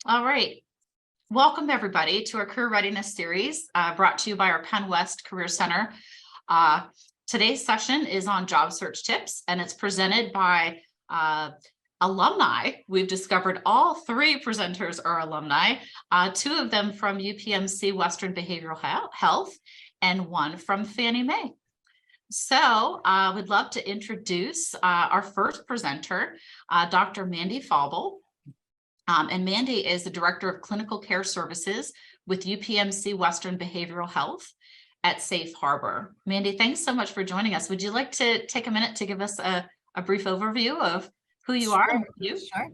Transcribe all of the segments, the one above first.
All right. Welcome, everybody, to our Career Readiness series brought to you by our Penn West Career Center. Uh, Today's session is on job search tips, and it's presented by alumni. We've discovered all three presenters are alumni, two of them from UPMC Western Behavioral Health, and one from Fannie Mae. So we'd love to introduce our first presenter, Dr. Mandy Fauble. And Mandy is the Director of Clinical Care Services with UPMC Western Behavioral Health at Safe Harbor. Mandy, thanks so much for joining us. Would you like to take a minute to give us a brief overview of who you are and what you do? Sure.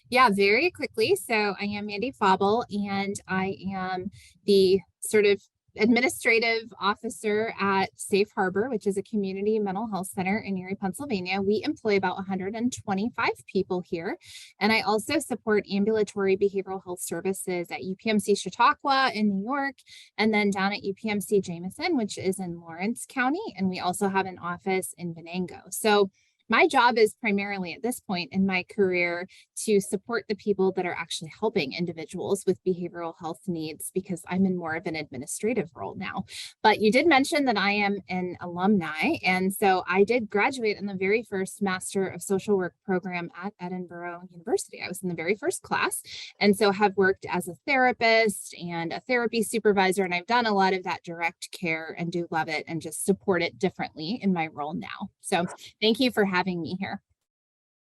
Yeah, very quickly. So I am Mandy Fauble, and I am the sort of administrative officer at Safe Harbor, which is a community mental health center in Erie, Pennsylvania. We employ about 125 people here. And I also support ambulatory behavioral health services at UPMC Chautauqua in New York, and then down at UPMC Jameson, which is in Lawrence County. And we also have an office in Venango. So my job is primarily at this point in my career to support the people that are actually helping individuals with behavioral health needs, because I'm in more of an administrative role now. But you did mention that I am an alumni. And so I did graduate in the very first Master of Social Work program at Edinburgh University. I was in the very first class, and so have worked as a therapist and a therapy supervisor. And I've done a lot of that direct care and do love it and just support it differently in my role now. So thank you for having me here.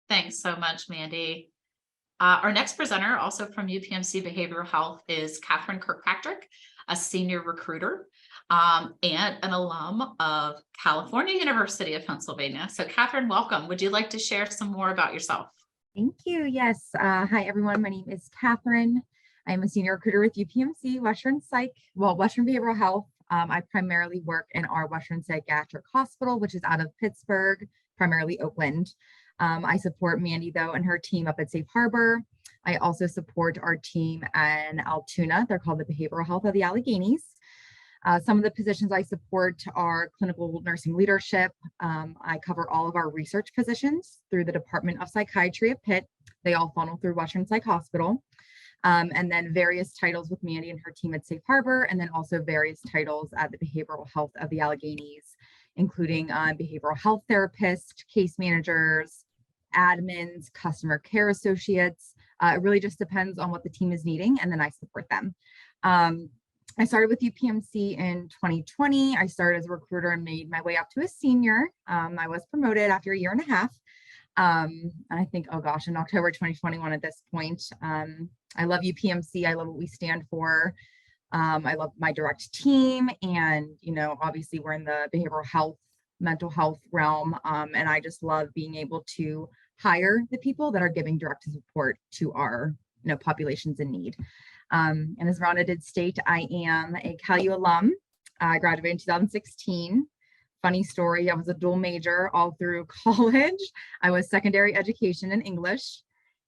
Thanks so much, Mandy. Our next presenter, also from UPMC Behavioral Health, is Catherine Kirkpatrick, a senior recruiter and an alum of California University of Pennsylvania. So Catherine, welcome. Would you like to share some more about yourself? Thank you. Yes. Hi, everyone. My name is Catherine. I'm a senior recruiter with UPMC Western Behavioral Health. I primarily work in our Western Psychiatric Hospital, which is out of Pittsburgh, primarily Oakland. I support Mandy, though, and her team up at Safe Harbor. I also support our team in Altoona. They're called the Behavioral Health of the Alleghenies. Some of the positions I support are clinical nursing leadership. I cover all of our research positions through the Department of Psychiatry at Pitt. They all funnel through Western Psych Hospital. And then various titles with Mandy and her team at Safe Harbor, and then also various titles at the Behavioral Health of the Alleghenies, including behavioral health therapists, case managers, admins, customer care associates. It really just depends on what the team is needing, and then I support them. I started with UPMC in 2020. I started as a recruiter and made my way up to a senior. I was promoted after a year and a half. I think, oh gosh, in October 2021 at this point. I love UPMC. I love what we stand for. I love my direct team, and, obviously we're in the behavioral health, mental health realm. And I just love being able to hire the people that are giving direct support to our, populations in need. And as Rhonda did state, I am a CalU alum. I graduated in 2016. Funny story, I was a dual major all through college. I was secondary education and English.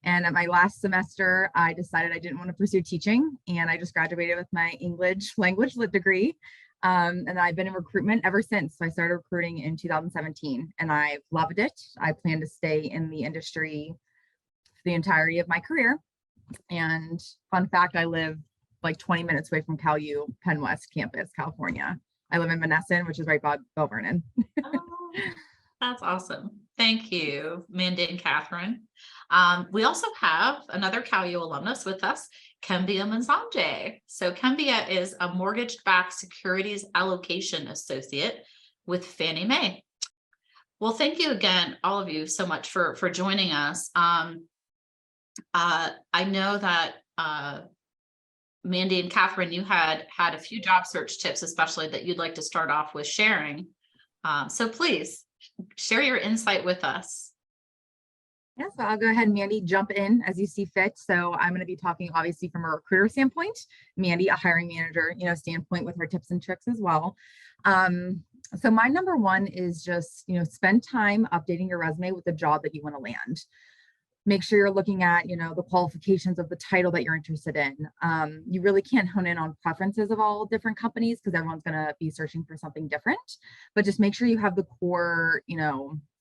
And at my last semester, I decided I didn't want to pursue teaching, and I just graduated with my English language lit degree. And I've been in recruitment ever since. So I started recruiting in 2017, and I've loved it. I plan to stay in the industry for the entirety of my career. And fun fact, I live like 20 minutes away from CalU Penn West campus, California. I live in Menneson, which is right by Bell Vernon. Oh, that's awesome. Thank you, Mandy and Catherine. We also have another CalU alumnus with us, Kembia Manzanje. So Kembia is a mortgage-backed securities allocation associate with Fannie Mae. Well, thank you again, all of you, so much for joining us. I know that Mandy and Catherine, you had a few job search tips, especially that you'd like to start off with sharing. So please share your insight with us. Yeah, so I'll go ahead and Mandy, jump in as you see fit. So I'm going to be talking obviously from a recruiter standpoint, Mandy, a hiring manager, standpoint with her tips and tricks as well. So my number one is just, spend time updating your resume with the job that you want to land. Make sure you're looking at, the qualifications of the title that you're interested in. You really can't hone in on preferences of all different companies because everyone's going to be searching for something different, but just make sure you have the core,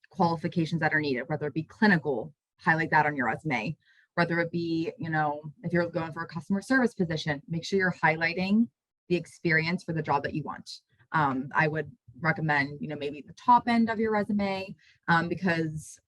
qualifications that are needed, whether it be clinical, highlight that on your resume, whether it be, if you're going for a customer service position, make sure you're highlighting the experience for the job that you want. I would recommend, maybe the top end of your resume, because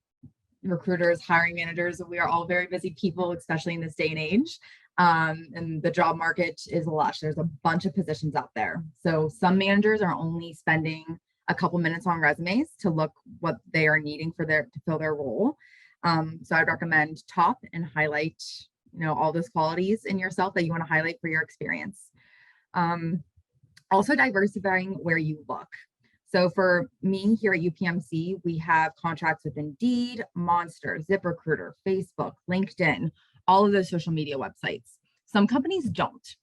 recruiters, hiring managers, we are all very busy people, especially in this day and age. And the job market is lush. There's a bunch of positions out there. So some managers are only spending a couple minutes on resumes to look what they are needing to fill their role. So I'd recommend top and highlight, all those qualities in yourself that you want to highlight for your experience. Also diversifying where you look. So for me here at UPMC, we have contracts with Indeed, Monster, ZipRecruiter, Facebook, LinkedIn, all of those social media websites. Some companies don't.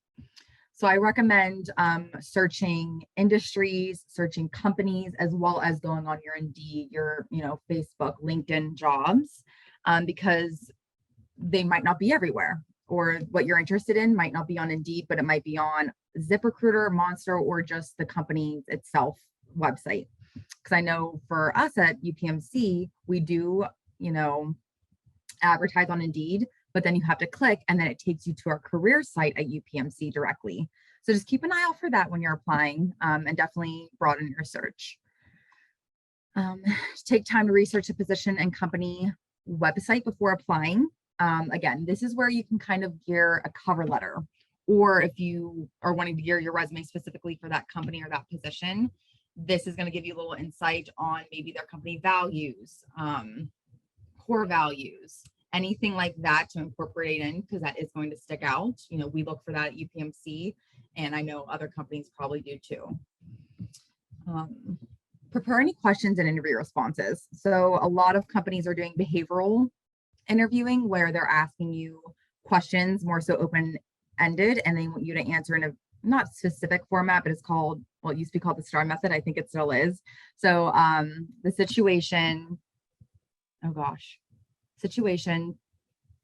So I recommend searching industries, searching companies, as well as going on your Indeed, your Facebook, LinkedIn jobs, because they might not be everywhere, or what you're interested in might not be on Indeed, but it might be on ZipRecruiter, Monster, or just the company itself website. Because I know for us at UPMC, we do, advertise on Indeed, but then you have to click and then it takes you to our career site at UPMC directly. So just keep an eye out for that when you're applying, and definitely broaden your search. Take time to research a position and company website before applying. Again, this is where you can kind of gear a cover letter, or if you are wanting to gear your resume specifically for that company or that position, this is going to give you a little insight on maybe their company values, core values, anything like that to incorporate in, because that is going to stick out. We look for that at UPMC, and I know other companies probably do too. Prepare any questions and interview responses. So a lot of companies are doing behavioral interviewing where they're asking you questions more so open-ended, and they want you to answer in a not specific format, but it's called, well, it used to be called the STAR method. I think it still is. So the situation, situation,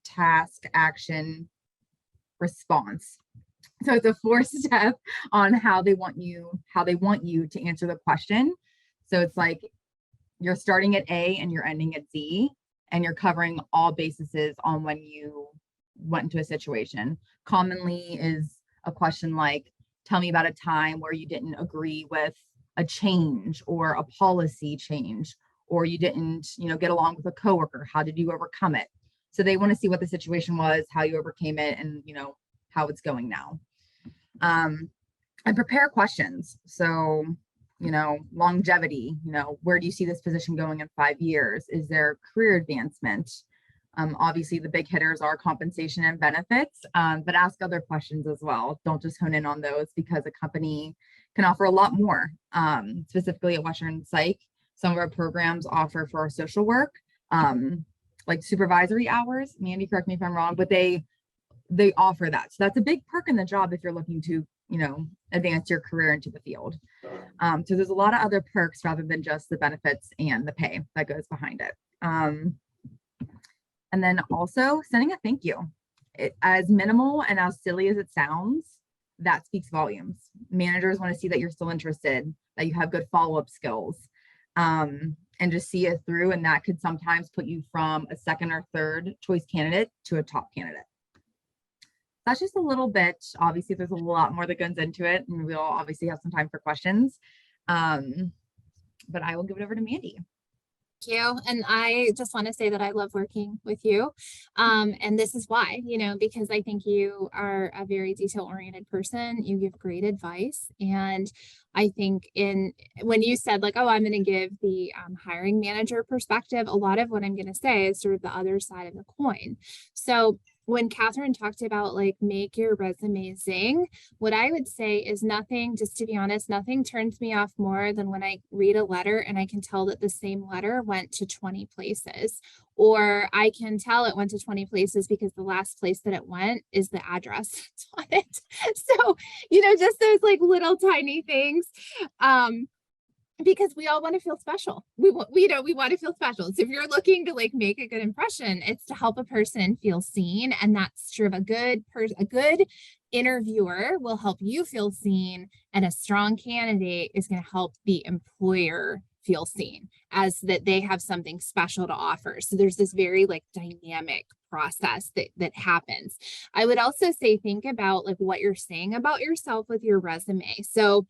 task, action, response. So it's a 4-step on how they want you to answer the question. So it's like you're starting at A and you're ending at Z, and you're covering all bases on when you went into a situation. Commonly is a question like, tell me about a time where you didn't agree with a change or a policy change, or you didn't, get along with a coworker. How did you overcome it? So they want to see what the situation was, how you overcame it, and how it's going now. And prepare questions. So, longevity, where do you see this position going in 5 years? Is there career advancement? Obviously the big hitters are compensation and benefits, but ask other questions as well. Don't just hone in on those, because a company can offer a lot more. Specifically at Western Psych, some of our programs offer for our social work, like supervisory hours. Mandy, correct me if I'm wrong, but they offer that. So that's a big perk in the job if you're looking to, advance your career into the field. So there's a lot of other perks rather than just the benefits and the pay that goes behind it. And then also sending a thank you. As minimal and as silly as it sounds, that speaks volumes. Managers want to see that you're still interested, that you have good follow-up skills, and just see it through. And that could sometimes put you from a second or third choice candidate to a top candidate. That's just a little bit. Obviously, there's a lot more that goes into it, and we'll obviously have some time for questions. But I will give it over to Mandy. Thank you. And I just want to say that I love working with you. And this is why, because I think you are a very detail-oriented person. You give great advice. And I think when you said like, oh, I'm going to give the hiring manager perspective, a lot of what I'm going to say is sort of the other side of the coin. So when Catherine talked about like make your resume zing, what I would say is nothing, just to be honest, nothing turns me off more than when I read a letter and I can tell that the same letter went to 20 places, or I can tell it went to 20 places because the last place that it went is the address on it. So, just those like little tiny things. Because we all want to feel special. We want to feel special. So if you're looking to like make a good impression, it's to help a person feel seen. And that's true of a good interviewer will help you feel seen, and a strong candidate is going to help the employer feel seen, as that they have something special to offer. So there's this very like dynamic process that happens. I would also say, think about like what you're saying about yourself with your resume. So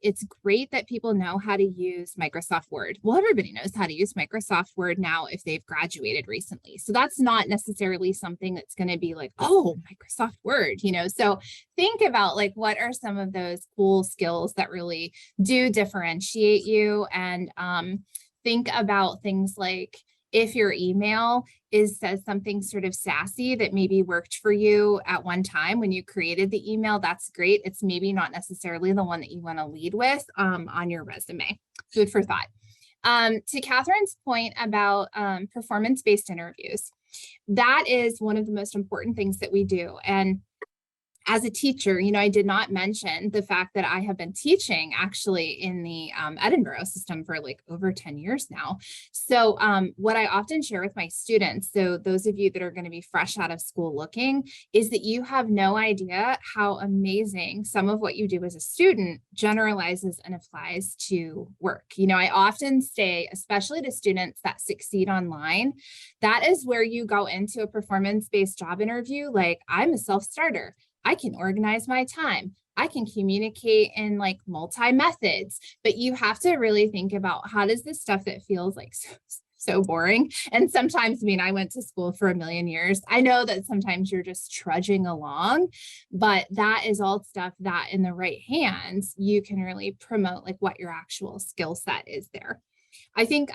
it's great that people know how to use Microsoft Word. Well, everybody knows how to use Microsoft Word now if they've graduated recently. So that's not necessarily something that's going to be like, oh, Microsoft Word, So think about like, what are some of those cool skills that really do differentiate you? And think about things like, if your email says something sort of sassy that maybe worked for you at one time when you created the email, that's great. It's maybe not necessarily the one that you want to lead with on your resume. Food for thought. To Catherine's point about performance-based interviews, that is one of the most important things that we do. And as a teacher, I did not mention the fact that I have been teaching actually in the Edinburgh system for like over 10 years now. So what I often share with my students, so those of you that are going to be fresh out of school looking, is that you have no idea how amazing some of what you do as a student generalizes and applies to work. I often say, especially to students that succeed online, that is where you go into a performance-based job interview. Like, I'm a self-starter. I can organize my time. I can communicate in like multi-methods, but you have to really think about, how does this stuff that feels like so boring? And sometimes, I went to school for a million years. I know that sometimes you're just trudging along, but that is all stuff that in the right hands, you can really promote like what your actual skill set is there. I think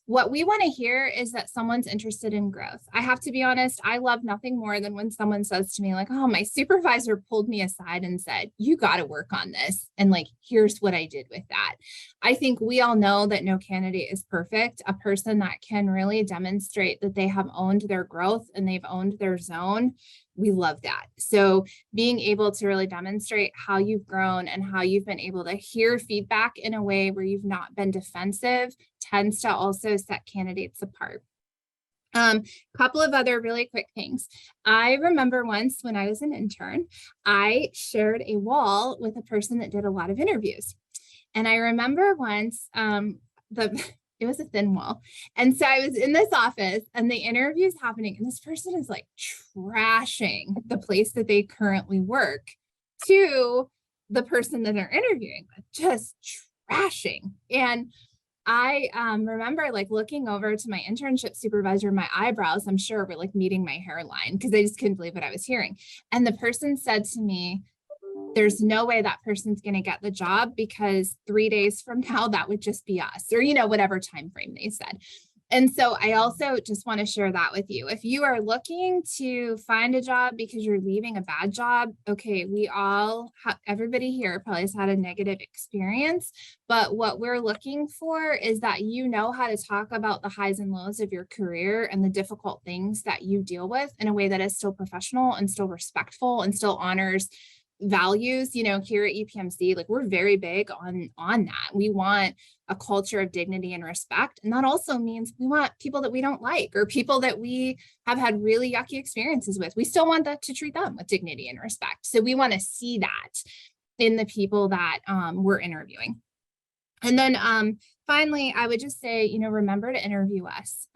what we want to hear is that someone's interested in growth. I have to be honest, I love nothing more than when someone says to me like, oh, my supervisor pulled me aside and said, you got to work on this. And like, here's what I did with that. I think we all know that no candidate is perfect. A person that can really demonstrate that they have owned their growth and they've owned their zone, we love that. So being able to really demonstrate how you've grown and how you've been able to hear feedback in a way where you've not been defensive tends to also set candidates apart. Couple of other really quick things. I remember once when I was an intern, I shared a wall with a person that did a lot of interviews. And I remember once it was a thin wall. And so I was in this office and the interview is happening and this person is like trashing the place that they currently work to the person that they're interviewing with, just trashing. And I remember like looking over to my internship supervisor, my eyebrows, I'm sure, were like meeting my hairline because I just couldn't believe what I was hearing. And the person said to me, there's no way that person's going to get the job because 3 days from now, that would just be us, or, whatever time frame they said. And so I also just want to share that with you. If you are looking to find a job because you're leaving a bad job, okay, we all have, everybody here probably has had a negative experience, but what we're looking for is that you know how to talk about the highs and lows of your career and the difficult things that you deal with in a way that is still professional and still respectful and still honors values. Here at UPMC, like we're very big on that. We want a culture of dignity and respect. And that also means we want people that we don't like or people that we have had really yucky experiences with. We still want that to treat them with dignity and respect. So we want to see that in the people that we're interviewing. And then finally, I would just say, remember to interview us.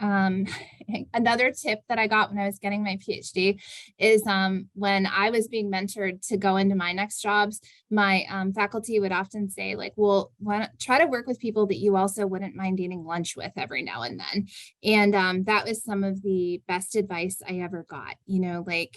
Another tip that I got when I was getting my PhD is when I was being mentored to go into my next jobs, my faculty would often say like, well, try to work with people that you also wouldn't mind eating lunch with every now and then. And that was some of the best advice I ever got, like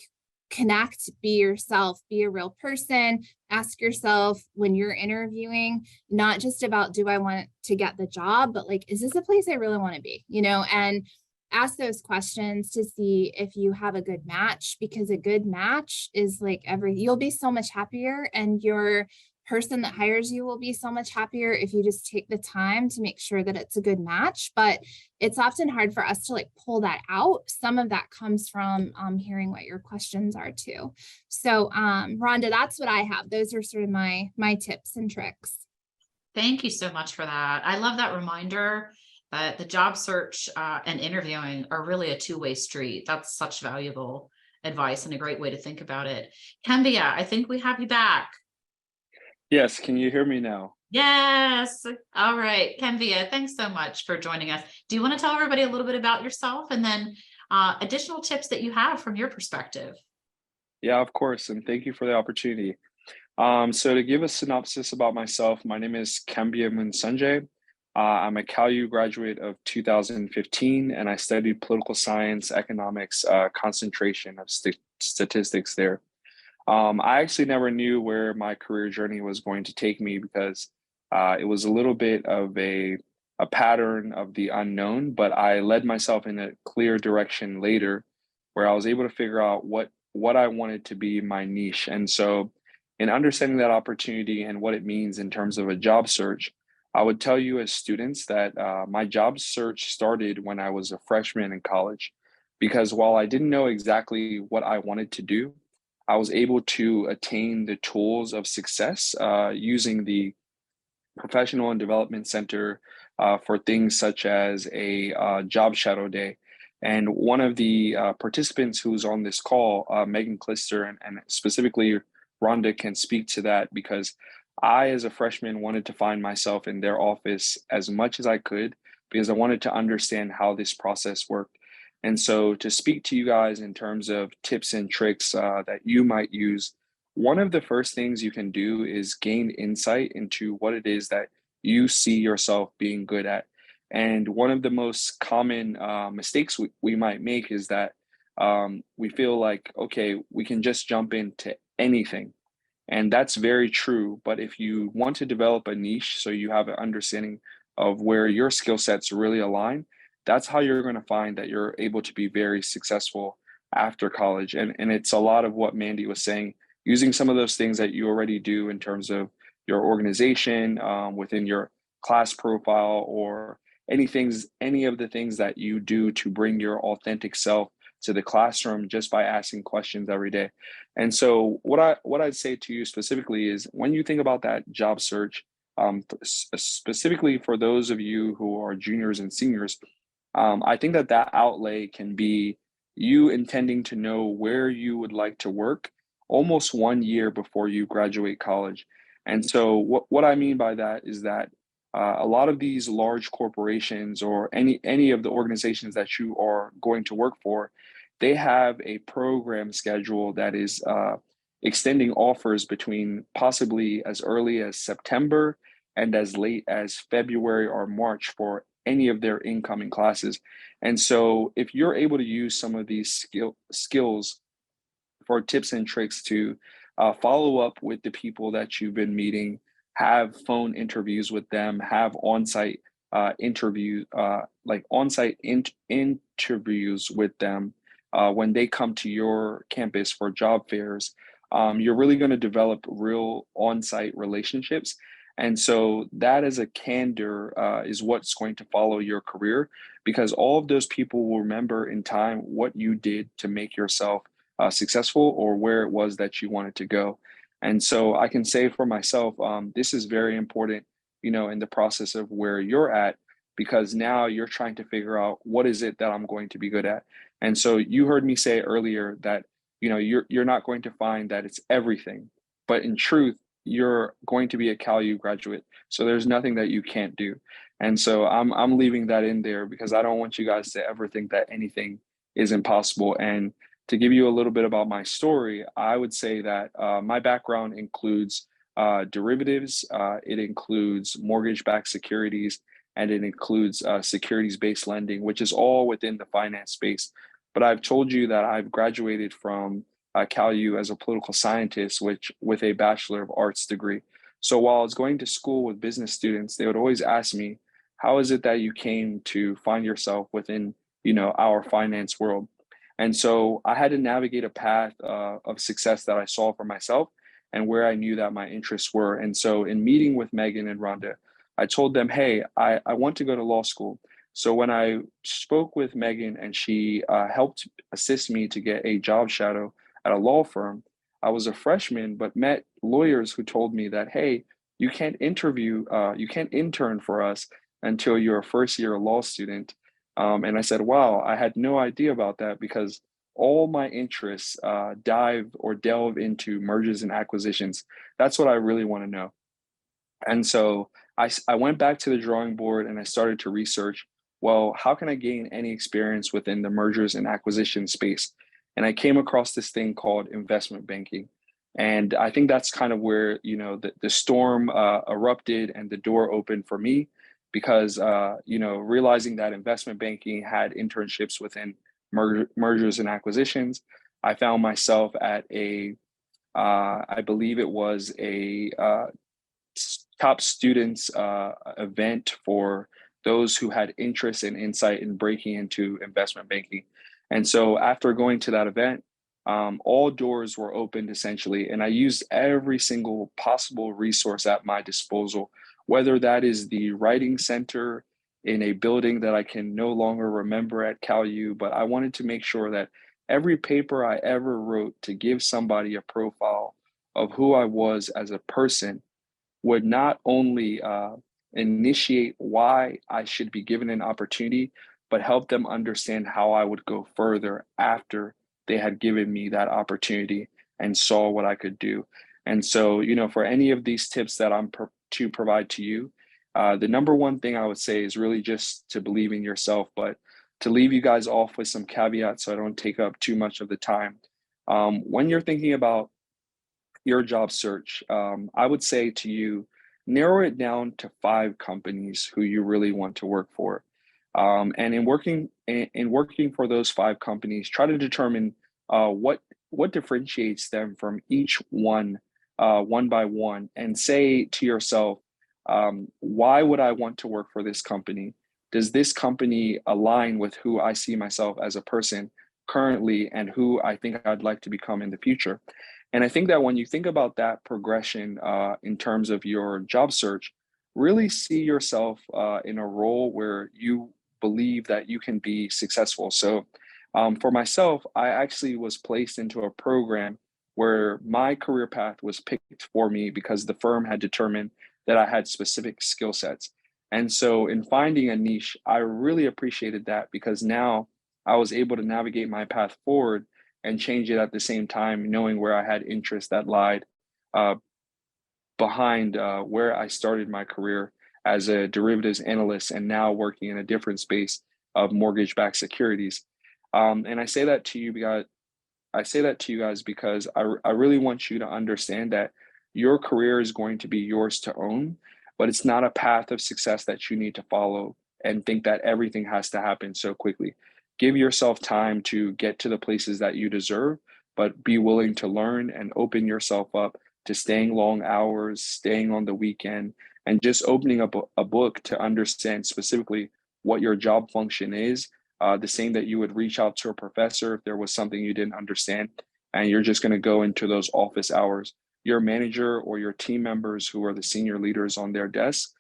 connect, be yourself, be a real person. Ask yourself when you're interviewing, not just about, do I want to get the job, but like, is this a place I really want to be, and ask those questions to see if you have a good match, because a good match is like you'll be so much happier and your person that hires you will be so much happier if you just take the time to make sure that it's a good match. But it's often hard for us to like pull that out. Some of that comes from hearing what your questions are too. So Rhonda, that's what I have. Those are sort of my tips and tricks. Thank you so much for that. I love that reminder that the job search and interviewing are really a two-way street. That's such valuable advice and a great way to think about it. Cambia, I think we have you back. Yes, can you hear me now? Yes. All right. Kenvia, thanks so much for joining us. Do you want to tell everybody a little bit about yourself and then additional tips that you have from your perspective? Yeah, of course, and thank you for the opportunity. So to give a synopsis about myself, my name is Kambia Sanjay. I'm a CalU graduate of 2015, and I studied political science, economics, concentration of statistics there. I actually never knew where my career journey was going to take me because it was a little bit of a pattern of the unknown, but I led myself in a clear direction later where I was able to figure out what I wanted to be my niche. And so in understanding that opportunity and what it means in terms of a job search, I would tell you as students that my job search started when I was a freshman in college. Because while I didn't know exactly what I wanted to do, I was able to attain the tools of success using the Professional and Development Center for things such as a job shadow day. And one of the participants who's on this call, Megan Klister, and specifically Rhonda, can speak to that because I, as a freshman, wanted to find myself in their office as much as I could because I wanted to understand how this process worked. And so, to speak to you guys in terms of tips and tricks that you might use, one of the first things you can do is gain insight into what it is that you see yourself being good at. And one of the most common mistakes we might make is that we feel like, okay, we can just jump into anything. And that's very true. But if you want to develop a niche so you have an understanding of where your skill sets really align, that's how you're going to find that you're able to be very successful after college. And it's a lot of what Mandy was saying, using some of those things that you already do in terms of your organization within your class profile or any of the things that you do to bring your authentic self to the classroom just by asking questions every day. And so what I'd say to you specifically is when you think about that job search, specifically for those of you who are juniors and seniors, I think that that outlay can be you intending to know where you would like to work almost 1 year before you graduate college. And so what I mean by that is that a lot of these large corporations or any of the organizations that you are going to work for, they have a program schedule that is extending offers between possibly as early as September and as late as February or March for any of their incoming classes. And so if you're able to use some of these skills for tips and tricks to follow up with the people that you've been meeting, have phone interviews with them, have on-site interviews with them when they come to your campus for job fairs. You're really going to develop real on-site relationships. And so that as a candor is what's going to follow your career because all of those people will remember in time what you did to make yourself successful or where it was that you wanted to go. And so I can say for myself, this is very important, in the process of where you're at, because now you're trying to figure out what is it that I'm going to be good at. And so you heard me say earlier that, you're not going to find that it's everything, but in truth, you're going to be a CalU graduate. So there's nothing that you can't do. And so I'm leaving that in there because I don't want you guys to ever think that anything is impossible. And to give you a little bit about my story, I would say that my background includes derivatives, it includes mortgage-backed securities, and it includes securities-based lending, which is all within the finance space. But I've told you that I've graduated from CalU as a political scientist, which with a Bachelor of Arts degree. So while I was going to school with business students, they would always ask me, "How is it that you came to find yourself within, our finance world?" And so I had to navigate a path of success that I saw for myself and where I knew that my interests were. And so in meeting with Megan and Rhonda, I told them, hey, I want to go to law school. So when I spoke with Megan and she helped assist me to get a job shadow at a law firm, I was a freshman, but met lawyers who told me that, hey, you can't intern for us until you're a first year law student. And I said, wow, I had no idea about that because all my interests dive or delve into mergers and acquisitions. That's what I really want to know. And so I went back to the drawing board and I started to research, well, how can I gain any experience within the mergers and acquisition space? And I came across this thing called investment banking. And I think that's kind of where, the storm erupted and the door opened for me because, realizing that investment banking had internships within mergers and acquisitions, I found myself at I believe it was a top students event for those who had interest and insight in breaking into investment banking. And so after going to that event, all doors were opened essentially, and I used every single possible resource at my disposal, whether that is the writing center in a building that I can no longer remember at CalU, but I wanted to make sure that every paper I ever wrote to give somebody a profile of who I was as a person would not only initiate why I should be given an opportunity, but help them understand how I would go further after they had given me that opportunity and saw what I could do. And so, for any of these tips that to provide to you, the number one thing I would say is really just to believe in yourself. But to leave you guys off with some caveats so I don't take up too much of the time, when you're thinking about your job search, I would say to you, narrow it down to 5 companies who you really want to work for. And in working for those 5 companies, try to determine what differentiates them from each one by one, and say to yourself, why would I want to work for this company? Does this company align with who I see myself as a person currently and who I think I'd like to become in the future? And I think that when you think about that progression in terms of your job search, really see yourself in a role where you believe that you can be successful. So for myself, I actually was placed into a program where my career path was picked for me because the firm had determined that I had specific skill sets. And so in finding a niche, I really appreciated that because now I was able to navigate my path forward and change it at the same time, knowing where I had interest that lied uh, behind where I started my career as a derivatives analyst and now working in a different space of mortgage-backed securities. And I say that to you guys because I really want you to understand that your career is going to be yours to own, but it's not a path of success that you need to follow and think that everything has to happen so quickly. Give yourself time to get to the places that you deserve, but be willing to learn and open yourself up to staying long hours, staying on the weekend, and just opening up a book to understand specifically what your job function is. The same that you would reach out to a professor if there was something you didn't understand, and you're just going to go into those office hours. Your manager or your team members who are the senior leaders on their desk,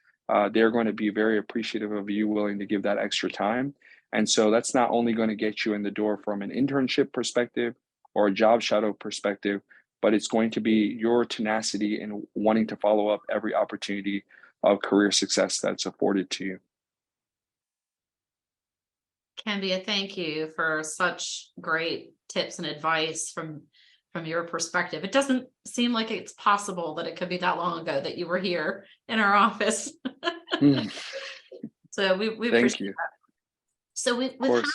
they're going to be very appreciative of you willing to give that extra time. And so that's not only going to get you in the door from an internship perspective or a job shadow perspective, but it's going to be your tenacity in wanting to follow up every opportunity of career success that's afforded to you. Cambia, thank you for such great tips and advice from your perspective. It doesn't seem like it's possible that it could be that long ago that you were here in our office. So we Thank appreciate you. that. So we've Of had course.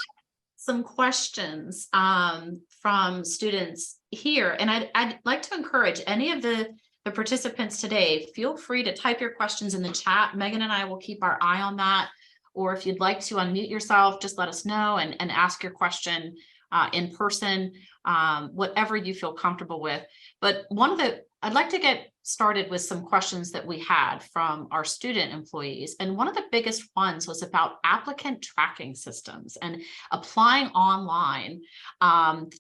some questions from students here, and I'd like to encourage any of the participants today, feel free to type your questions in the chat. Megan and I will keep our eye on that. Or if you'd like to unmute yourself, just let us know and ask your question in person, whatever you feel comfortable with. But I'd like to get started with some questions that we had from our student employees. And one of the biggest ones was about applicant tracking systems and applying online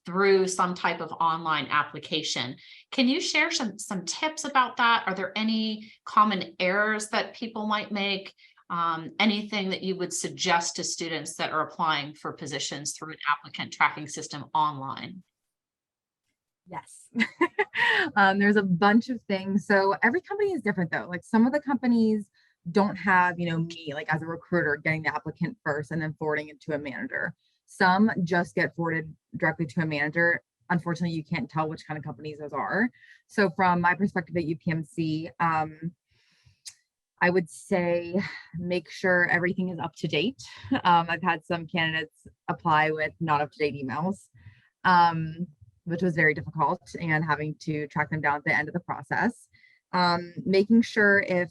through some type of online application. Can you share some tips about that? Are there any common errors that people might make? Anything that you would suggest to students that are applying for positions through an applicant tracking system online? Yes. There's a bunch of things. So every company is different though. Like some of the companies don't have, me like as a recruiter getting the applicant first and then forwarding it to a manager. Some just get forwarded directly to a manager. Unfortunately, you can't tell which kind of companies those are. So from my perspective at UPMC, I would say make sure everything is up to date. I've had some candidates apply with not up to date emails, which was very difficult, and having to track them down at the end of the process. Making sure if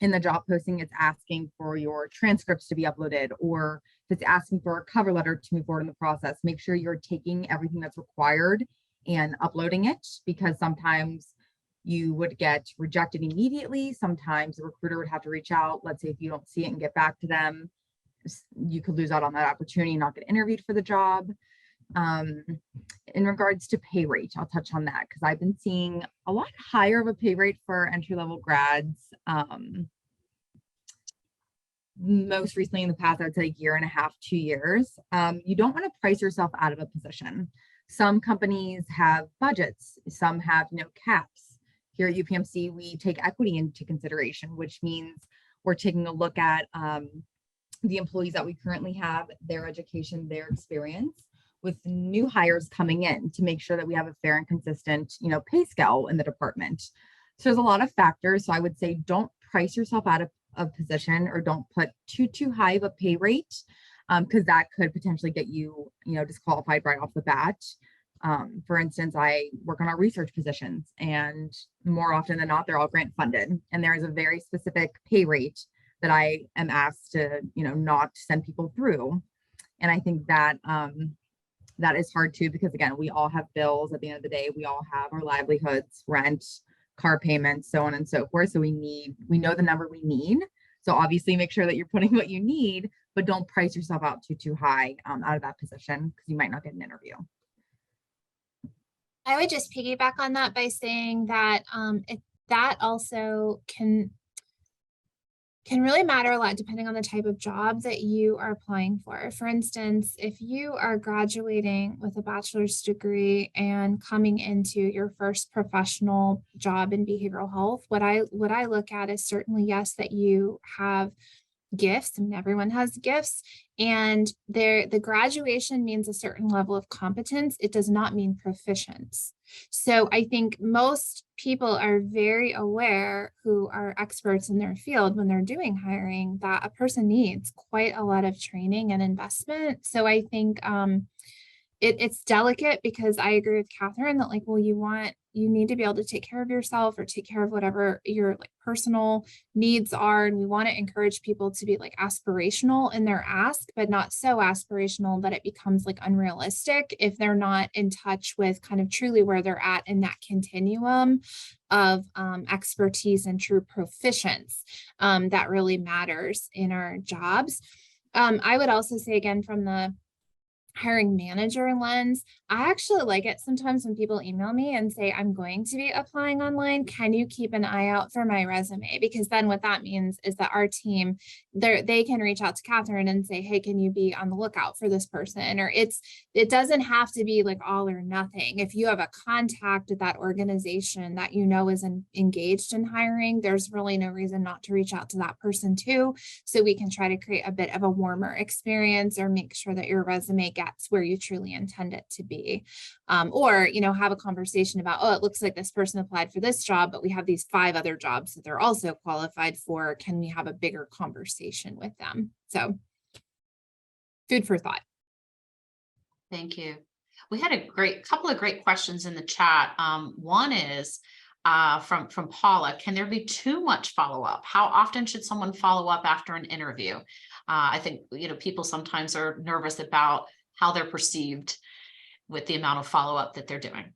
in the job posting it's asking for your transcripts to be uploaded, or if it's asking for a cover letter to move forward in the process, make sure you're taking everything that's required and uploading it, because sometimes you would get rejected immediately. Sometimes the recruiter would have to reach out. Let's say if you don't see it and get back to them, you could lose out on that opportunity and not get interviewed for the job. In regards to pay rate, I'll touch on that because I've been seeing a lot higher of a pay rate for entry-level grads. Most recently in the past, I'd say a year and a half, 2 years. You don't want to price yourself out of a position. Some companies have budgets, some have no caps. Here at UPMC, we take equity into consideration, which means we're taking a look at the employees that we currently have, their education, their experience, with new hires coming in to make sure that we have a fair and consistent, pay scale in the department. So there's a lot of factors. So I would say don't price yourself out of a position, or don't put too high of a pay rate, because that could potentially get you, disqualified right off the bat. For instance, I work on our research positions, and more often than not, they're all grant funded, and there is a very specific pay rate that I am asked to, not send people through. And I think that that is hard too, because again, we all have bills at the end of the day. We all have our livelihoods, rent, car payments, so on and so forth. So we know the number we need. So obviously make sure that you're putting what you need, but don't price yourself out too high out of that position, because you might not get an interview. I would just piggyback on that by saying that that also can really matter a lot depending on the type of job that you are applying for. For instance, if you are graduating with a bachelor's degree and coming into your first professional job in behavioral health, what I look at is certainly, yes, that you have gifts, and everyone has gifts, and the graduation means a certain level of competence. It does not mean proficiency. So I think most people are very aware, who are experts in their field, when they're doing hiring, that a person needs quite a lot of training and investment. So I think it's delicate, because I agree with Catherine that you need to be able to take care of yourself, or take care of whatever your personal needs are. And we want to encourage people to be aspirational in their ask, but not so aspirational that it becomes unrealistic if they're not in touch with kind of truly where they're at in that continuum of expertise and true proficiency that really matters in our jobs. I would also say, again, from the hiring manager lens, I actually like it sometimes when people email me and say, I'm going to be applying online. Can you keep an eye out for my resume? Because then what that means is that our team, they can reach out to Catherine and say, hey, can you be on the lookout for this person? Or it doesn't have to be all or nothing. If you have a contact at that organization that is engaged in hiring, there's really no reason not to reach out to that person too. So we can try to create a bit of a warmer experience, or make sure that your resume gets where you truly intend it to be. Or, have a conversation about, oh, it looks like this person applied for this job, but we have these 5 other jobs that they're also qualified for. Can we have a bigger conversation with them? So food for thought. Thank you. We had a couple of great questions in the chat. One is from Paula. Can there be too much follow-up? How often should someone follow up after an interview? I think, people sometimes are nervous about how they're perceived with the amount of follow-up that they're doing.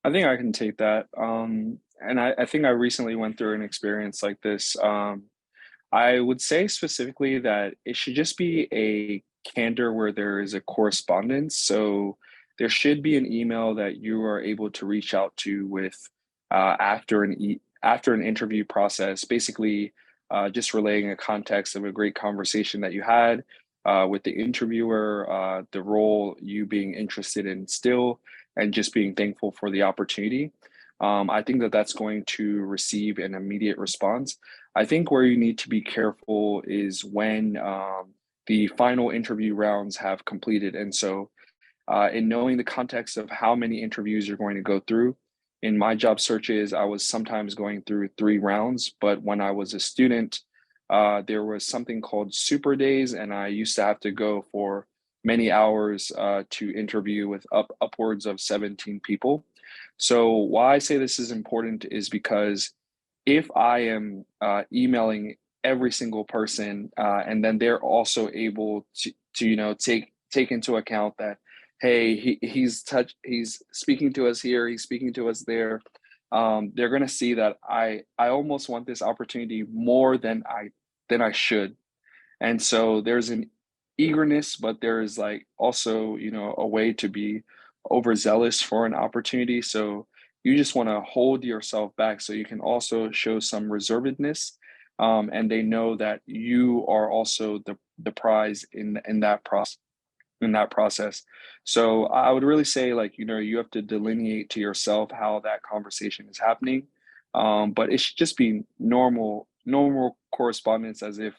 I think I can take that. And I think I recently went through an experience like this. I would say specifically that it should just be a candor where there is a correspondence. So there should be an email that you are able to reach out to with after an interview process, basically just relaying a context of a great conversation that you had with the interviewer, the role you being interested in still, and just being thankful for the opportunity. I think that that's going to receive an immediate response. I think where you need to be careful is when the final interview rounds have completed. And so in knowing the context of how many interviews you're going to go through, in my job searches, I was sometimes going through 3 rounds, but when I was a student, there was something called super days, and I used to have to go for many hours to interview with upwards of 17 people. So why I say this is important is because if I am emailing every single person, and then they're also able to take into account that, hey, he's speaking to us here, he's speaking to us there. They're gonna see that I almost want this opportunity more than I should. And so there's an eagerness, but there is like also, a way to be overzealous for an opportunity. So you just want to hold yourself back so you can also show some reservedness. And they know that you are also the prize in that process. So I would really say, like, you have to delineate to yourself how that conversation is happening. But it should just be normal correspondence, as if,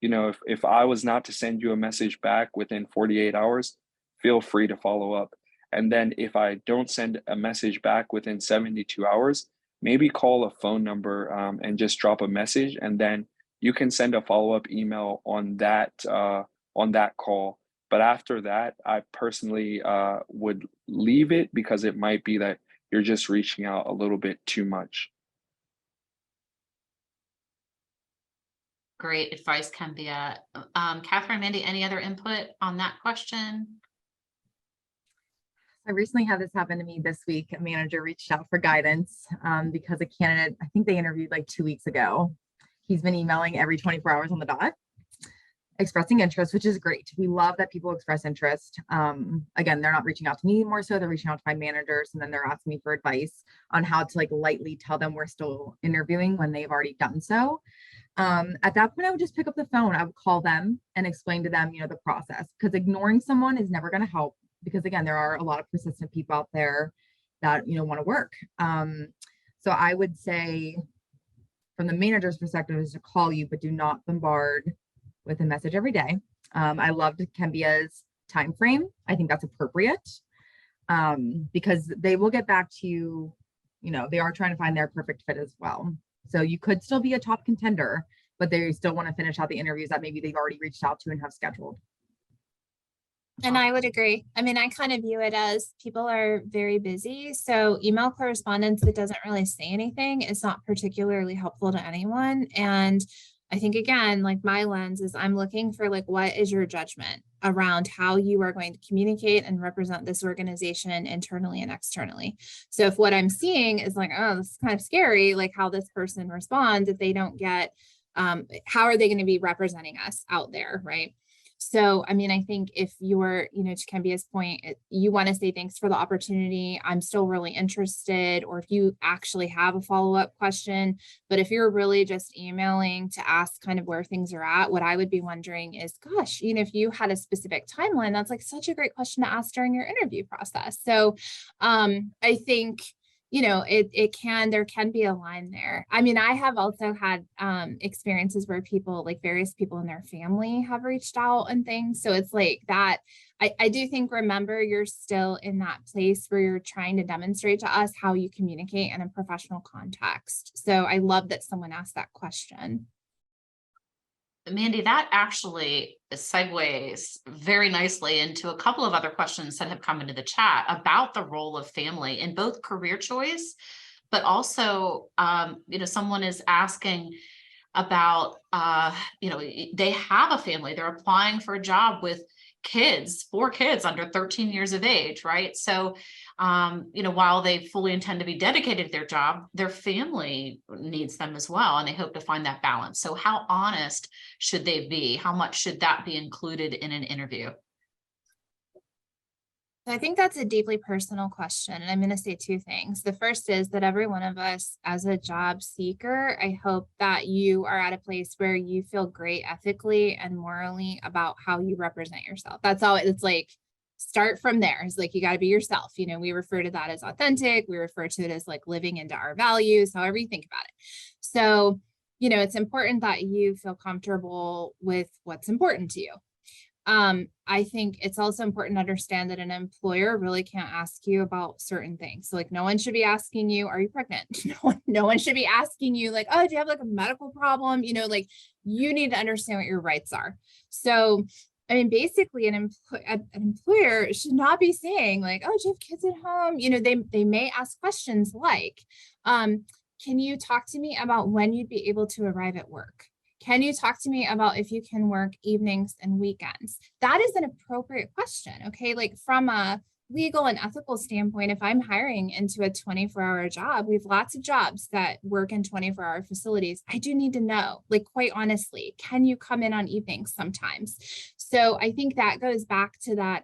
if I was not to send you a message back within 48 hours, feel free to follow up. And then if I don't send a message back within 72 hours, maybe call a phone number, and just drop a message, and then you can send a follow-up email on that call. But after that, I personally would leave it, because it might be that you're just reaching out a little bit too much. Great advice, Kembia. Catherine, Mandy, any other input on that question? I recently had this happen to me this week. A manager reached out for guidance because a candidate, I think they interviewed like 2 weeks ago. He's been emailing every 24 hours on the dot, expressing interest, which is great. We love that people express interest. Again, they're not reaching out to me more so, they're reaching out to my managers, and then they're asking me for advice on how to like lightly tell them we're still interviewing when they've already done so. At that point, I would just pick up the phone. I would call them and explain to them, the process, because ignoring someone is never going to help, because again, there are a lot of persistent people out there that, want to work. So I would say from the manager's perspective is to call you, but do not bombard with a message every day. I loved Kembia's time frame. I think that's appropriate, because they will get back to you. They are trying to find their perfect fit as well. So you could still be a top contender, but they still want to finish out the interviews that maybe they've already reached out to and have scheduled. And I would agree. I mean, I kind of view it as people are very busy. So email correspondence that doesn't really say anything is not particularly helpful to anyone. And I think, again, like my lens is I'm looking for like, what is your judgment around how you are going to communicate and represent this organization internally and externally. So if what I'm seeing is like, oh, this is kind of scary, like how this person responds, if they don't get, how are they going to be representing us out there, right? So, I mean, I think if you're, to Kembia's point, you want to say thanks for the opportunity, I'm still really interested, or if you actually have a follow-up question. But if you're really just emailing to ask kind of where things are at, what I would be wondering is, gosh, if you had a specific timeline, that's like such a great question to ask during your interview process. So I think there can be a line there. I mean, I have also had experiences where people, like various people in their family, have reached out and things. So it's like that. I do think, remember, you're still in that place where you're trying to demonstrate to us how you communicate in a professional context. So I love that someone asked that question. Mandy, that actually segues very nicely into a couple of other questions that have come into the chat about the role of family in both career choice, but also, someone is asking about, they have a family, they're applying for a job with kids, 4 kids under 13 years of age, right? So, while they fully intend to be dedicated to their job, their family needs them as well, and they hope to find that balance. So how honest should they be? How much should that be included in an interview? I think that's a deeply personal question. And I'm going to say 2 things. The first is that every one of us as a job seeker, I hope that you are at a place where you feel great ethically and morally about how you represent yourself. That's all. It's like, start from there. It's like, you got to be yourself. We refer to that as authentic. We refer to it as like living into our values, however you think about it. So, it's important that you feel comfortable with what's important to you. I think it's also important to understand that an employer really can't ask you about certain things. So like no one should be asking you, are you pregnant? No one should be asking you like, oh, do you have like a medical problem? Like you need to understand what your rights are. So I mean, basically an employer should not be saying like, oh, do you have kids at home? They may ask questions like, can you talk to me about when you'd be able to arrive at work? Can you talk to me about if you can work evenings and weekends? That is an appropriate question. Okay. Like from a legal and ethical standpoint, if I'm hiring into a 24-hour job, we have lots of jobs that work in 24-hour facilities. I do need to know, like, quite honestly, can you come in on evenings sometimes? So I think that goes back to that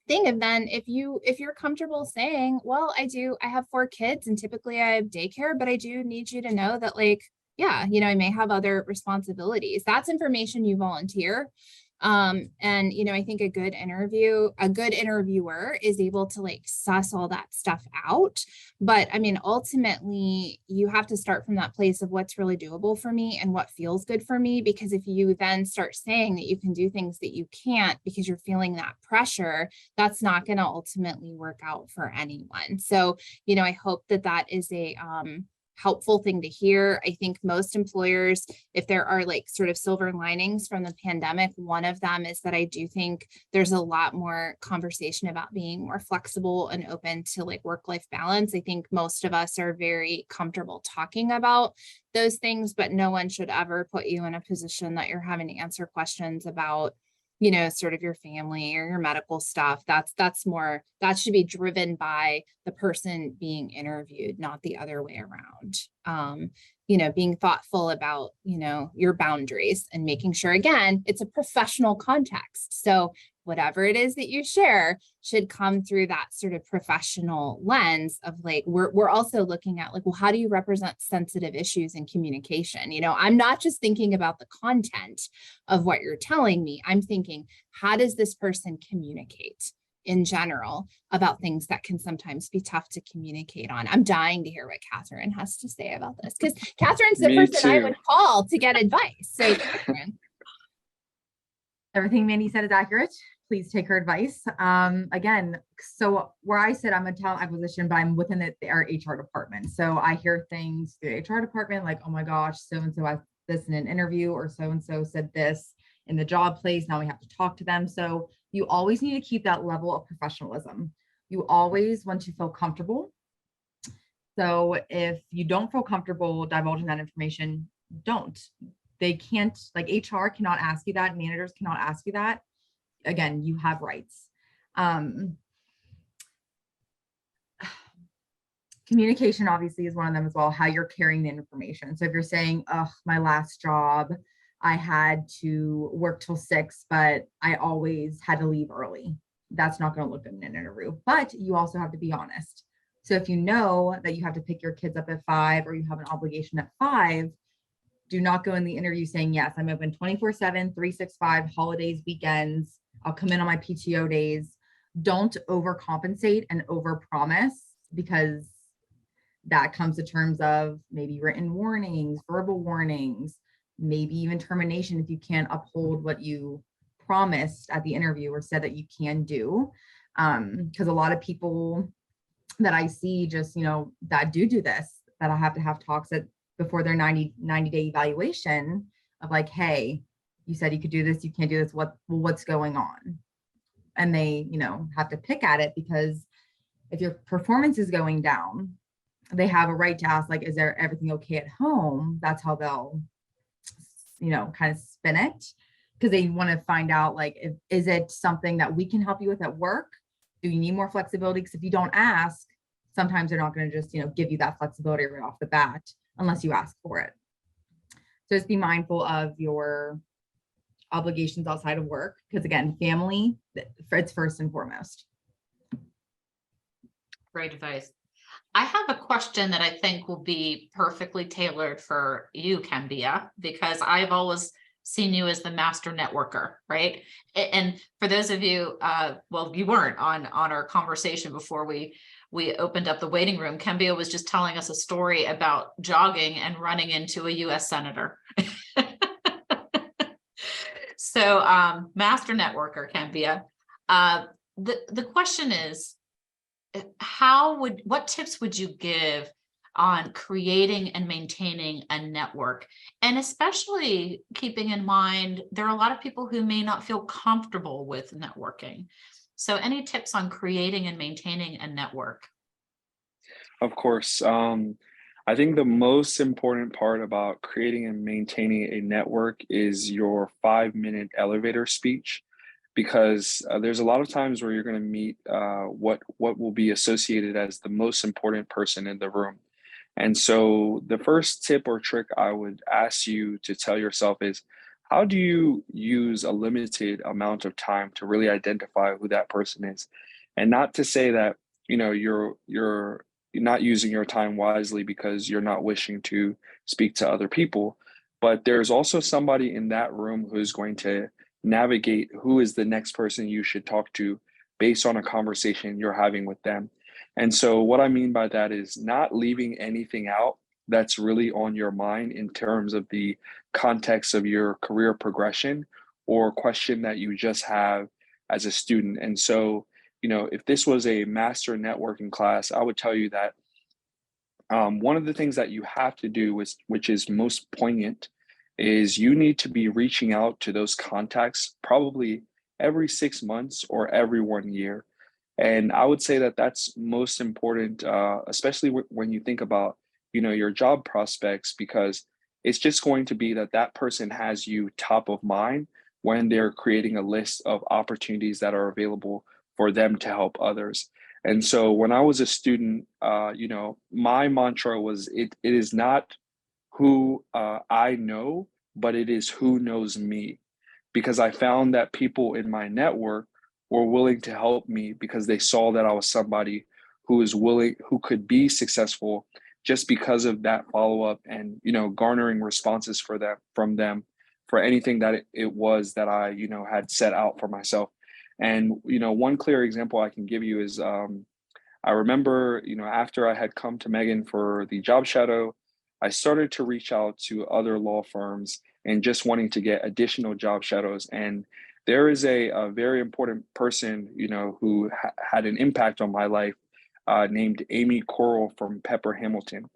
thing of then if you're comfortable saying, well, I have 4 kids and typically I have daycare, but I do need you to know that like, yeah, I may have other responsibilities. That's information you volunteer. And, I think a good interviewer is able to like suss all that stuff out. But I mean, ultimately you have to start from that place of what's really doable for me and what feels good for me. Because if you then start saying that you can do things that you can't because you're feeling that pressure, that's not going to ultimately work out for anyone. So, I hope that is a, helpful thing to hear. I think most employers, if there are like sort of silver linings from the pandemic, one of them is that I do think there's a lot more conversation about being more flexible and open to like work-life balance. I think most of us are very comfortable talking about those things, but no one should ever put you in a position that you're having to answer questions about sort of your family or your medical stuff. That's more, that should be driven by the person being interviewed, not the other way around. Being thoughtful about, your boundaries and making sure, again, it's a professional context. So whatever it is that you share should come through that sort of professional lens of like, we're also looking at like, well, how do you represent sensitive issues in communication? I'm not just thinking about the content of what you're telling me. I'm thinking, how does this person communicate in general about things that can sometimes be tough to communicate on? I'm dying to hear what Catherine has to say about this because Catherine's the person I would call to get advice. So Catherine. Everything Mandy said is accurate. Please take her advice. Again, so where I sit, I'm a talent acquisition, but I'm within our HR department. So I hear things through the HR department like, oh my gosh, so-and-so asked this in an interview, or so-and-so said this in the job place. Now we have to talk to them. So you always need to keep that level of professionalism. You always want to feel comfortable. So if you don't feel comfortable divulging that information, don't. They can't, like HR cannot ask you that. Managers cannot ask you that. Again, you have rights. Communication obviously is one of them as well, how you're carrying the information. So if you're saying, oh, my last job, I had to work till 6, but I always had to leave early. That's not going to look good in an interview, but you also have to be honest. So if you know that you have to pick your kids up at 5 or you have an obligation at 5, do not go in the interview saying, yes, I'm open 24/7, 365, holidays, weekends. I'll come in on my PTO days. Don't overcompensate and overpromise, because that comes to terms of maybe written warnings, verbal warnings, maybe even termination if you can't uphold what you promised at the interview or said that you can do. Because a lot of people that I see just, that do this, that I have to have talks before their 90-day evaluation of like, hey, you said you could do this, you can't do this, what's going on? And they, have to pick at it, because if your performance is going down, they have a right to ask, like, is there everything okay at home? That's how they'll, kind of spin it, because they want to find out, like, is it something that we can help you with at work? Do you need more flexibility? Because if you don't ask, sometimes they're not going to just, give you that flexibility right off the bat, unless you ask for it. So just be mindful of your obligations outside of work, because again, family, it's first and foremost. Great advice. I have a question that I think will be perfectly tailored for you, Kembia, because I've always seen you as the master networker, right? And for those of you, well, you weren't on our conversation before we opened up the waiting room. Kembia was just telling us a story about jogging and running into a US senator. So master networker, Cambia. The question is, what tips would you give on creating and maintaining a network? And especially keeping in mind, there are a lot of people who may not feel comfortable with networking. So any tips on creating and maintaining a network? Of course. I think the most important part about creating and maintaining a network is your 5 minute elevator speech, because there's a lot of times where you're going to meet what will be associated as the most important person in the room. And so the first tip or trick I would ask you to tell yourself is, how do you use a limited amount of time to really identify who that person is? And not to say that, you're not using your time wisely because you're not wishing to speak to other people, but there's also somebody in that room who's going to navigate who is the next person you should talk to based on a conversation you're having with them. And so, what I mean by that is not leaving anything out that's really on your mind in terms of the context of your career progression or question that you just have as a student. And so, if this was a master networking class, I would tell you that one of the things that you have to do, which is most poignant, is you need to be reaching out to those contacts probably every 6 months or every 1 year. And I would say that that's most important, especially when you think about, your job prospects, because it's just going to be that that person has you top of mind when they're creating a list of opportunities that are available for them to help others. And so when I was a student, my mantra was, it is not who I know, but it is who knows me, because I found that people in my network were willing to help me because they saw that I was somebody who could be successful just because of that follow up and, garnering responses from them for anything that it was that I, had set out for myself. And, one clear example I can give you is I remember, after I had come to Megan for the job shadow, I started to reach out to other law firms and just wanting to get additional job shadows. And there is a very important person, who had an impact on my life, named Amy Coral from Pepper Hamilton.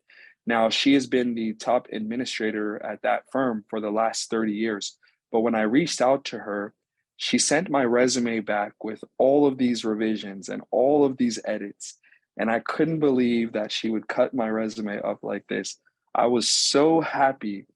Now, she has been the top administrator at that firm for the last 30 years. But when I reached out to her, she sent my resume back with all of these revisions and all of these edits. And I couldn't believe that she would cut my resume up like this. I was so happy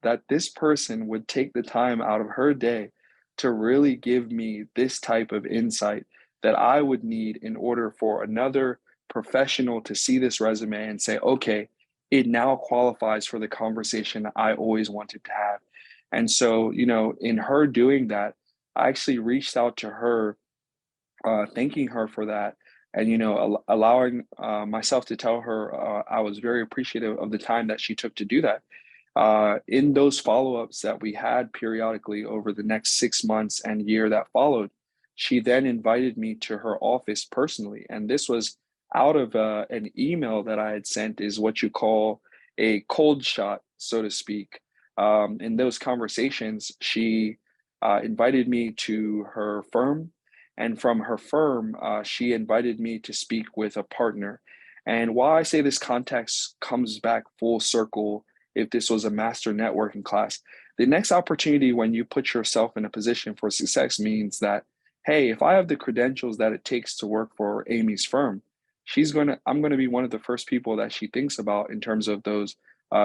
that this person would take the time out of her day to really give me this type of insight that I would need in order for another professional to see this resume and say, okay, it now qualifies for the conversation I always wanted to have. And so, in her doing that, I actually reached out to her, thanking her for that, and allowing myself to tell her I was very appreciative of the time that she took to do that. In those follow-ups that we had periodically over the next 6 months and year that followed, she then invited me to her office personally, and this was out of an email that I had sent, is what you call a cold shot, so to speak. In those conversations, she invited me to her firm, and from her firm, she invited me to speak with a partner. And while I say this context comes back full circle, if this was a master networking class, the next opportunity when you put yourself in a position for success means that, hey, if I have the credentials that it takes to work for Amy's firm, I'm going to be one of the first people that she thinks about in terms of those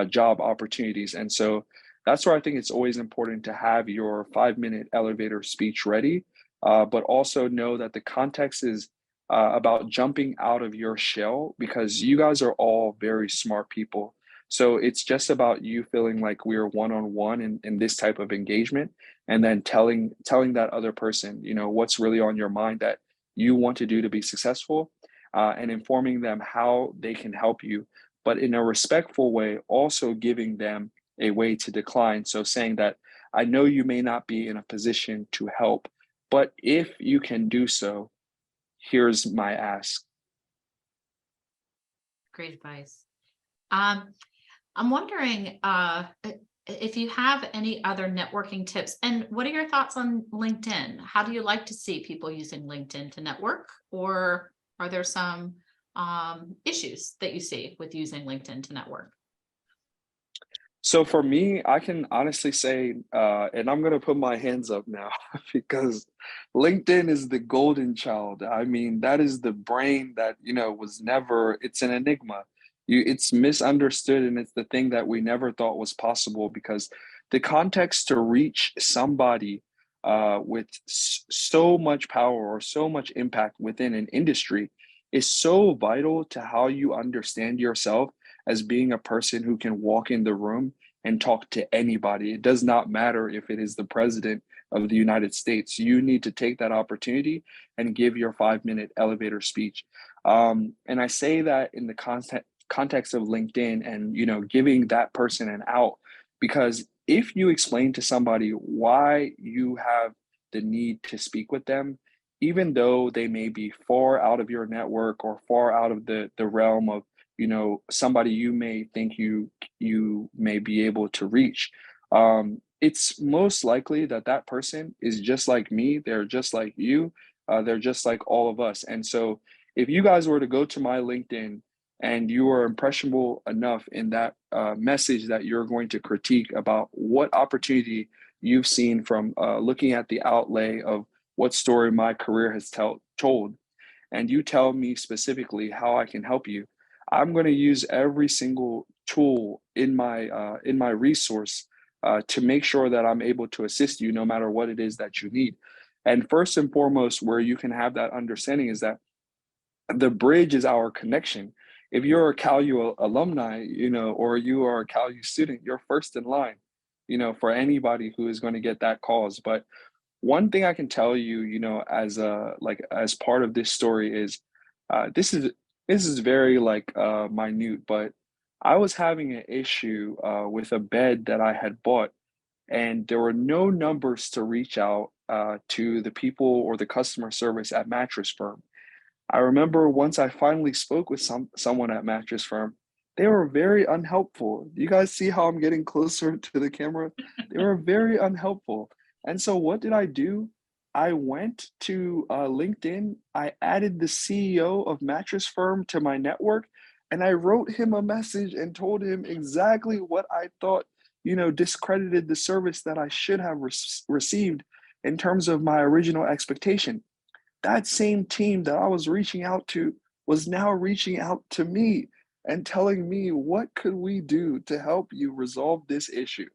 job opportunities. And so that's where I think it's always important to have your 5 minute elevator speech ready, but also know that the context is about jumping out of your shell, because you guys are all very smart people. So it's just about you feeling like we're one-on-one in this type of engagement, and then telling that other person, what's really on your mind that you want to do to be successful, and informing them how they can help you, but in a respectful way, also giving them a way to decline. So saying that, I know you may not be in a position to help, but if you can do so, here's my ask. Great advice. I'm wondering, if you have any other networking tips, and what are your thoughts on LinkedIn? How do you like to see people using LinkedIn to network, or are there some issues that you see with using LinkedIn to network? So for me, I can honestly say, and I'm gonna put my hands up now because LinkedIn is the golden child. I mean, that is the brain that, was never, it's an enigma. It's misunderstood, and it's the thing that we never thought was possible because the context to reach somebody with so much power or so much impact within an industry is so vital to how you understand yourself as being a person who can walk in the room and talk to anybody. It does not matter if it is the president of the United States. You need to take that opportunity and give your 5-minute elevator speech. And I say that in the context of LinkedIn and giving that person an out, because if you explain to somebody why you have the need to speak with them, even though they may be far out of your network or far out of the realm of somebody you may think you may be able to reach, it's most likely that that person is just like me. They're just like you. They're just like all of us. And so if you guys were to go to my LinkedIn and you are impressionable enough in that message that you're going to critique about what opportunity you've seen from looking at the outlay of what story my career has told, and you tell me specifically how I can help you, I'm going to use every single tool in my resource to make sure that I'm able to assist you no matter what it is that you need. And first and foremost, where you can have that understanding is that the bridge is our connection. If you're a CalU alumni, or you are a CalU student, you're first in line, for anybody who is going to get that cause. But one thing I can tell you, as part of this story is, this is very minute, but I was having an issue with a bed that I had bought, and there were no numbers to reach out to the people or the customer service at Mattress Firm. I remember once I finally spoke with someone at Mattress Firm, they were very unhelpful. You guys see how I'm getting closer to the camera? They were very unhelpful. And so what did I do? I went to LinkedIn. I added the CEO of Mattress Firm to my network, and I wrote him a message and told him exactly what I thought, discredited the service that I should have received in terms of my original expectation. That same team that I was reaching out to was now reaching out to me and telling me, what could we do to help you resolve this issue?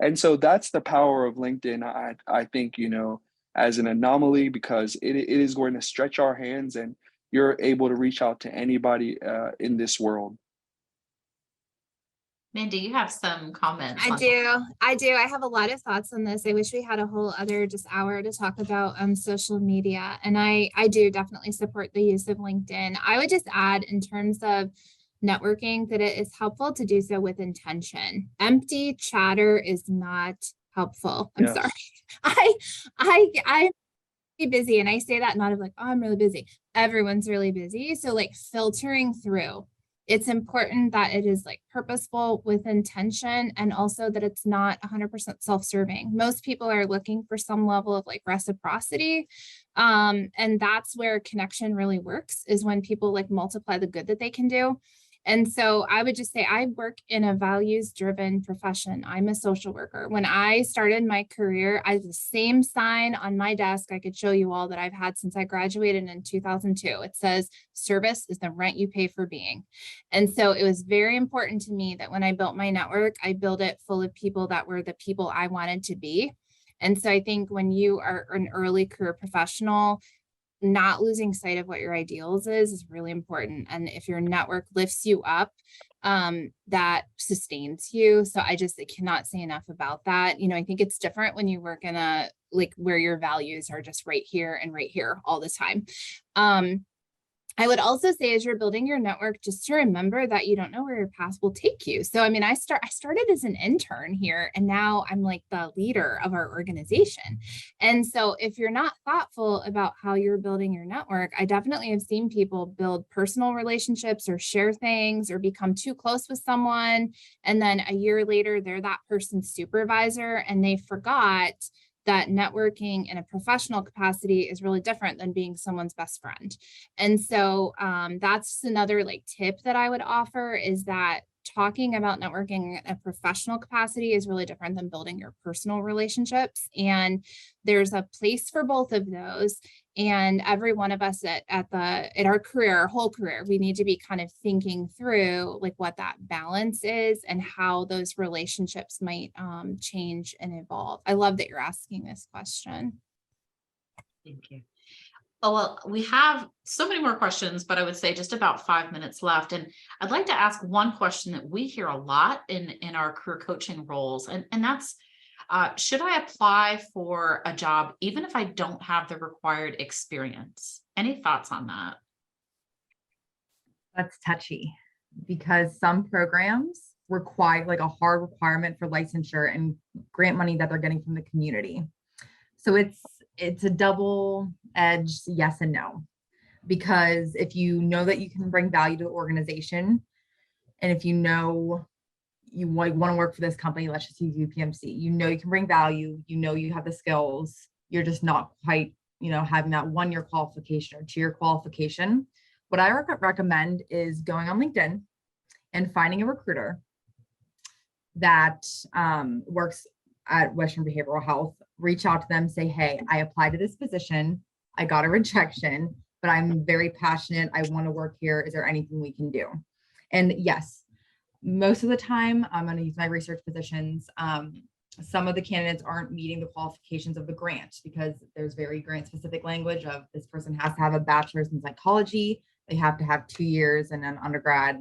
And so that's the power of LinkedIn. I think, as an anomaly, because it is going to stretch our hands and you're able to reach out to anybody in this world. Mandy, you have some comments. I do. I have a lot of thoughts on this. I wish we had a whole other just hour to talk about social media. And I do definitely support the use of LinkedIn. I would just add, in terms of networking, that it is helpful to do so with intention. Empty chatter is not helpful. I'm Yes. sorry. I'm busy, and I say that not of like, oh, I'm really busy. Everyone's really busy. So filtering through. It's important that it is purposeful with intention, and also that it's not 100% self-serving. Most people are looking for some level of reciprocity. And that's where connection really works, is when people multiply the good that they can do. And so I would just say I work in a values-driven profession. I'm a social worker. When I started my career, I had the same sign on my desk I could show you all that I've had since I graduated in 2002. It says, "Service is the rent you pay for being." And so it was very important to me that when I built my network, I built it full of people that were the people I wanted to be. And so I think when you are an early career professional, not losing sight of what your ideals is really important. And if your network lifts you up, that sustains you. So I cannot say enough about that. I think it's different when you work in a where your values are just right here and right here all the time. I would also say, as you're building your network, just to remember that you don't know where your path will take you. So, I mean, I started as an intern here, and now I'm like the leader of our organization. And so if you're not thoughtful about how you're building your network, I definitely have seen people build personal relationships or share things or become too close with someone. And then a year later, they're that person's supervisor, and they forgot that networking in a professional capacity is really different than being someone's best friend. And so that's another like tip that I would offer, is that talking about networking in a professional capacity is really different than building your personal relationships. And there's a place for both of those. And every one of us in our career, our whole career, we need to be kind of thinking through like what that balance is and how those relationships might change and evolve. I love that you're asking this question. Thank you. Oh, well, we have so many more questions, but I would say just about 5 minutes left. And I'd like to ask one question that we hear a lot in our career coaching roles. And that's, should I apply for a job even if I don't have the required experience? Any thoughts on that? That's touchy because some programs require like a hard requirement for licensure and grant money that they're getting from the community. So it's a double-edged yes and no, because if you know that you can bring value to the organization, and if you know you want to work for this company, let's just use UPMC, you know you can bring value, you know you have the skills, you're just not quite, having that 1-year qualification or 2-year qualification. What I recommend is going on LinkedIn and finding a recruiter that works at Western Behavioral Health. Reach out to them, say, hey, I applied to this position, I got a rejection, but I'm very passionate, I want to work here. Is there anything we can do? And yes, most of the time, I'm going to use my research positions. Some of the candidates aren't meeting the qualifications of the grant because there's very grant specific language of this person has to have a bachelor's in psychology. They have to have 2 years and an undergrad,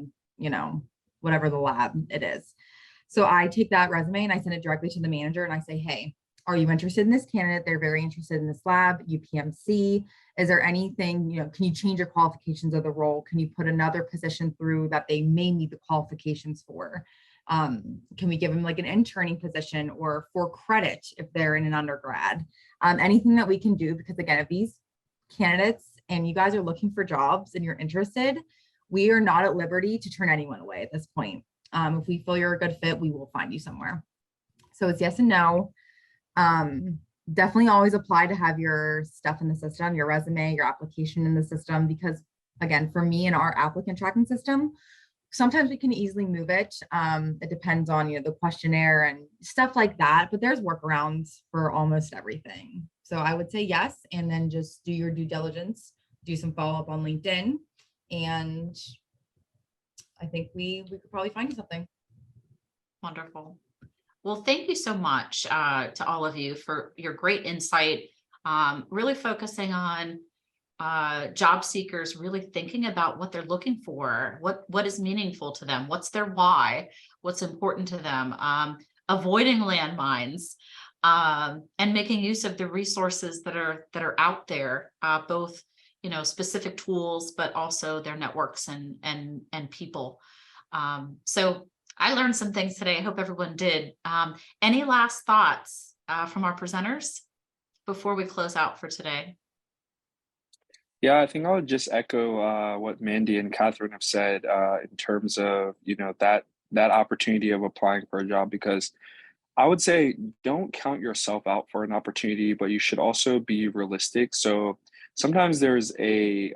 whatever the lab it is. So I take that resume and I send it directly to the manager and I say, hey, are you interested in this candidate? They're very interested in this lab, UPMC. Is there anything, can you change your qualifications of the role? Can you put another position through that they may need the qualifications for? Can we give them like an interning position or for credit if they're in an undergrad? Anything that we can do, because again, if these candidates and you guys are looking for jobs and you're interested, we are not at liberty to turn anyone away at this point. If we feel you're a good fit, we will find you somewhere. So it's yes and no. Definitely always apply to have your stuff in the system, your resume, your application in the system, because again, for me in our applicant tracking system, sometimes we can easily move it. It depends on, the questionnaire and stuff like that, but there's workarounds for almost everything. So I would say yes, and then just do your due diligence, do some follow-up on LinkedIn, and I think we could probably find you something. Wonderful. Well, thank you so much to all of you for your great insight, really focusing on job seekers really thinking about what they're looking for, what is meaningful to them, what's their why, what's important to them, avoiding landmines, and making use of the resources that are out there, both specific tools, but also their networks and people. So I learned some things today. I hope everyone did. Any last thoughts from our presenters before we close out for today? Yeah, I think I would just echo what Mandy and Catherine have said in terms of that opportunity of applying for a job, because I would say don't count yourself out for an opportunity, but you should also be realistic. So sometimes there's a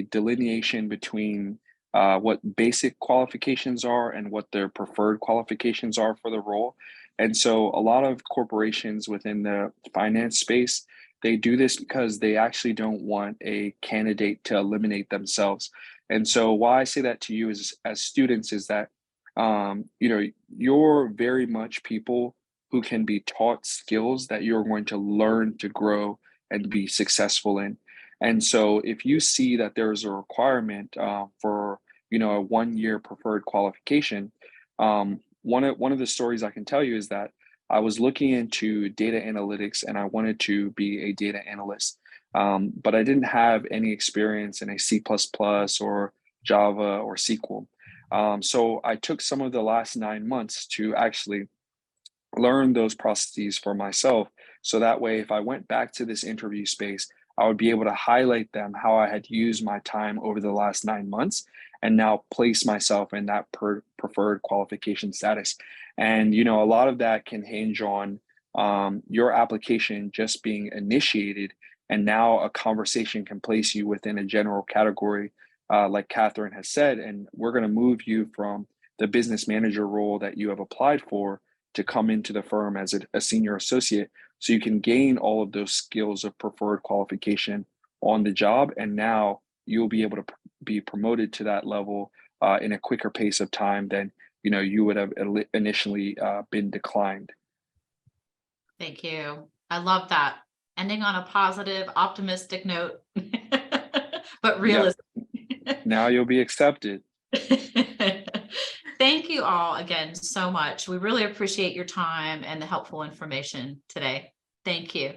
delineation between what basic qualifications are and what their preferred qualifications are for the role. And so a lot of corporations within the finance space, they do this because they actually don't want a candidate to eliminate themselves. And so why I say that to you is, as students, is that you're very much people who can be taught skills that you're going to learn to grow and be successful in. And so if you see that there's a requirement for a 1-year preferred qualification, one of the stories I can tell you is that I was looking into data analytics and I wanted to be a data analyst. but I didn't have any experience in a C++ or Java or SQL. So I took some of the last 9 months to actually learn those processes for myself. So that way, if I went back to this interview space, I would be able to highlight them how I had used my time over the last 9 months and now place myself in that preferred qualification status. And, a lot of that can hinge on your application just being initiated. And now a conversation can place you within a general category, like Catherine has said. And we're going to move you from the business manager role that you have applied for to come into the firm as a senior associate, so you can gain all of those skills of preferred qualification on the job. And now you'll be able to be promoted to that level in a quicker pace of time than you would have initially been declined. Thank you. I love that. Ending on a positive, optimistic note, but realistic. Now you'll be accepted. Thank you all again so much. We really appreciate your time and the helpful information today. Thank you.